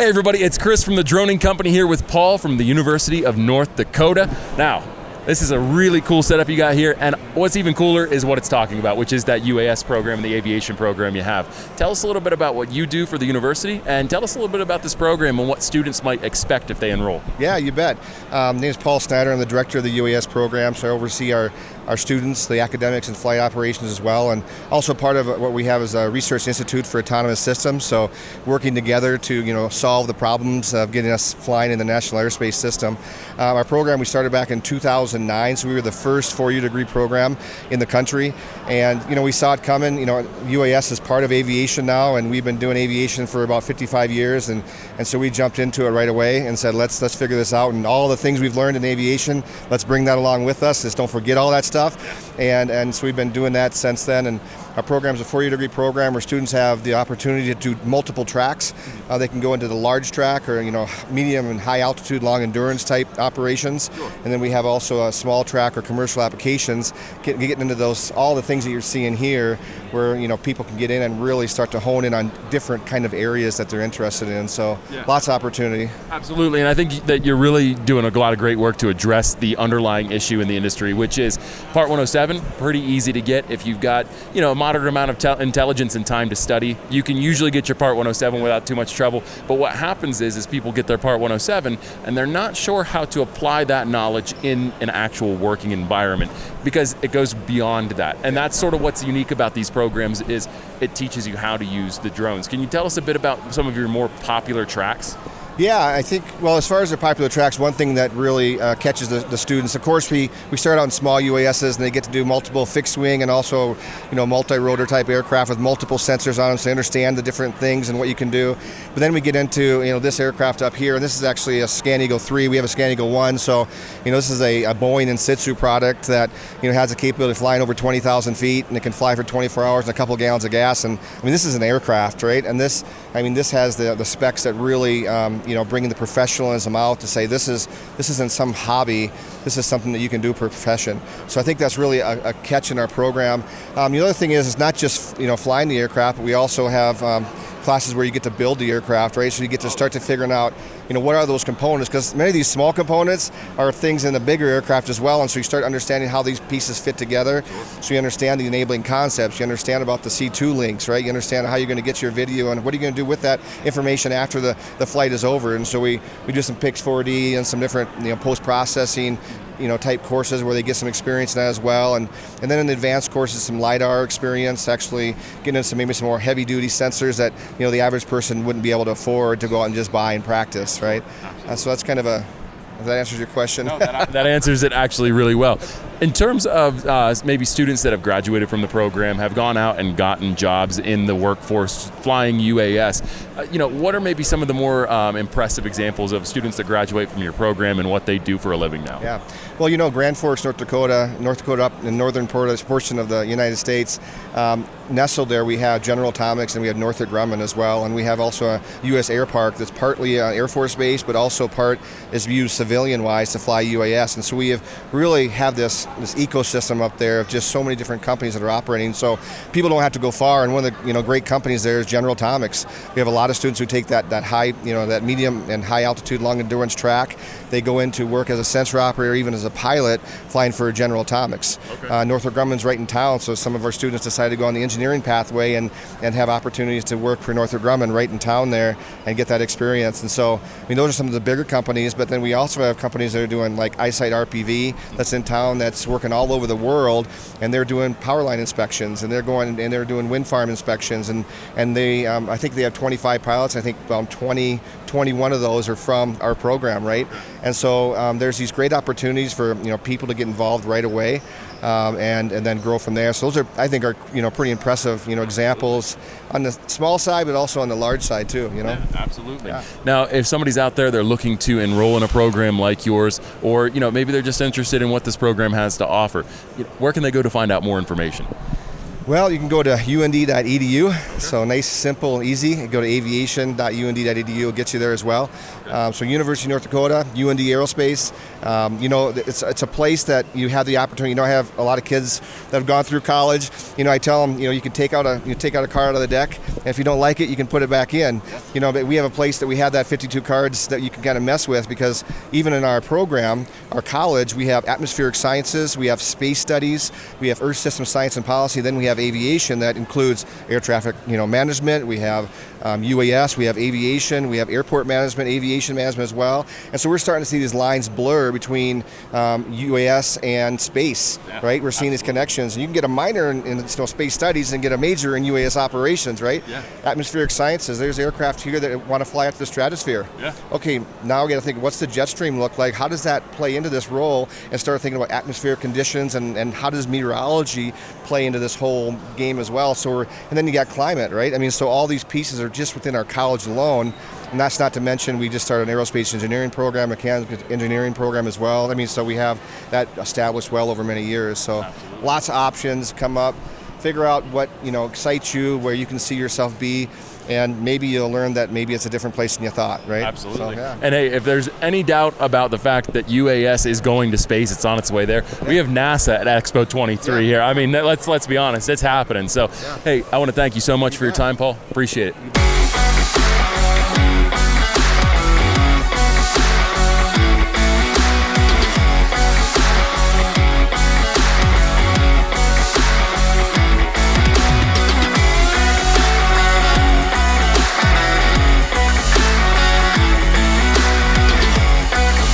Hey everybody, it's Chris from the Droning Company here with Paul from the University of North Dakota. Now, this is a really cool setup you got here, and what's even cooler is what it's talking about, which is that UAS program and the aviation program you have. Tell us a little bit about what you do for the university, and tell us a little bit about this program and what students might expect if they enroll. Yeah, you bet. My name is Paul Snyder. I'm the Director of the UAS Programs, so I oversee our students, the academics and flight operations as well, and also part of what we have is a Research Institute for Autonomous Systems, so working together to solve the problems of getting us flying in the National Airspace System. Our program, we started back in 2009, so we were the first four-year degree program in the country, and we saw it coming. UAS is part of aviation now, and we've been doing aviation for about 55 years, and so we jumped into it right away and said, let's figure this out, and all the things we've learned in aviation, let's bring that along with us. Just don't forget all that stuff. And so we've been doing that since then. And our program is a four-year degree program where students have the opportunity to do multiple tracks. They can go into the large track or medium and high altitude, long endurance type operations. Sure. And then we have also a small track or commercial applications, getting into those, all the things that you're seeing here, where people can get in and really start to hone in on different kind of areas that they're interested in. So lots of opportunity. Absolutely, and I think that you're really doing a lot of great work to address the underlying issue in the industry, which is Part 107, pretty easy to get if you've got a moderate amount of intelligence and time to study. You can usually get your Part 107 without too much trouble, but what happens is people get their Part 107 and they're not sure how to apply that knowledge in an actual working environment because it goes beyond that. And that's sort of what's unique about these programs is it teaches you how to use the drones. Can you tell us a bit about some of your more popular tracks? Yeah, I think, as far as the popular tracks, one thing that really catches the students, of course, we start out in small UASs and they get to do multiple fixed wing and also, multi-rotor type aircraft with multiple sensors on them so they understand the different things and what you can do. But then we get into, this aircraft up here, and this is actually a Scan Eagle 3. We have a Scan Eagle 1, so, this is a Boeing in situ product that, has the capability of flying over 20,000 feet, and it can fly for 24 hours and a couple gallons of gas. And, this is an aircraft, right? And this has the specs that really, bringing the professionalism out to say this isn't some hobby, this is something that you can do for a profession. So I think that's really a catch in our program. The other thing is it's not just flying the aircraft, but we also have classes where you get to build the aircraft, right? So you get to start to figuring out, what are those components? Because many of these small components are things in the bigger aircraft as well, and so you start understanding how these pieces fit together. So you understand the enabling concepts, you understand about the C2 links, right? You understand how you're going to get your video and what are you going to do with that information after the flight is over. And so we do some Pix 4D and some different post-processing type courses where they get some experience in that as well, and then in the advanced courses some LiDAR experience, actually getting into maybe some more heavy duty sensors that the average person wouldn't be able to afford to go out and just buy and practice, right? So that's kind of if that answers your question. No, that answers it actually really well. In terms of maybe students that have graduated from the program, have gone out and gotten jobs in the workforce flying UAS, what are maybe some of the more impressive examples of students that graduate from your program and what they do for a living now? Yeah, well, Grand Forks, North Dakota up in the northern portion of the United States, nestled there we have General Atomics and we have Northrop Grumman as well, and we have also a U.S. Air Park that's partly Air Force base, but also part is used civilian-wise to fly UAS, and so we really have this ecosystem up there of just so many different companies that are operating, so people don't have to go far. And one of the great companies there is General Atomics. We have a lot of students who take that high, that medium and high altitude long endurance track. They go in to work as a sensor operator, even as a pilot, flying for General Atomics. Okay. Northrop Grumman's right in town, so some of our students decided to go on the engineering pathway and have opportunities to work for Northrop Grumman right in town there and get that experience. And so, those are some of the bigger companies, but then we also have companies that are doing like Eyesight RPV that's in town that's working all over the world, and they're doing power line inspections, and they're doing wind farm inspections, and they I think they have 25 pilots. I think about 21 of those are from our program, right? And so there's these great opportunities for people to get involved right away, and then grow from there. So those are, I think, are pretty impressive examples on the small side, but also on the large side too. Yeah, absolutely. Yeah. Now, if somebody's out there, they're looking to enroll in a program like yours, or maybe they're just interested in what this program has to offer, where can they go to find out more information? Well, you can go to und.edu, so nice, simple, and easy. Go to aviation.und.edu, it'll get you there as well. So University of North Dakota, UND Aerospace, it's a place that you have the opportunity. I have a lot of kids that have gone through college. I tell them, you can take out a card out of the deck, and if you don't like it, you can put it back in. But we have a place that we have that 52 cards that you can kind of mess with, because even in our program, our college, we have atmospheric sciences, we have space studies, we have earth system science and policy, then we have aviation that includes air traffic management, we have UAS, we have aviation, we have airport management, aviation management as well. And so we're starting to see these lines blur between UAS and space, right? We're seeing these connections. And you can get a minor in space studies and get a major in UAS operations, right? Yeah. Atmospheric sciences, there's aircraft here that want to fly up to the stratosphere. Yeah. Okay, now we got to think, what's the jet stream look like? How does that play into this role? And start thinking about atmospheric conditions and how does meteorology play into this whole game as well? And then you got climate, right? So all these pieces are just within our college alone. And that's not to mention we just started an aerospace engineering program, mechanical engineering program as well. So we have that established well over many years. So Absolutely. Lots of options come up. Figure out what excites you, where you can see yourself be, and maybe you'll learn that maybe it's a different place than you thought, right? Absolutely. So, yeah. And hey, if there's any doubt about the fact that UAS is going to space, it's on its way there. We have NASA at Expo 23 here. Let's be honest, it's happening. So, hey, I want to thank you so much for your time, Paul. Appreciate it.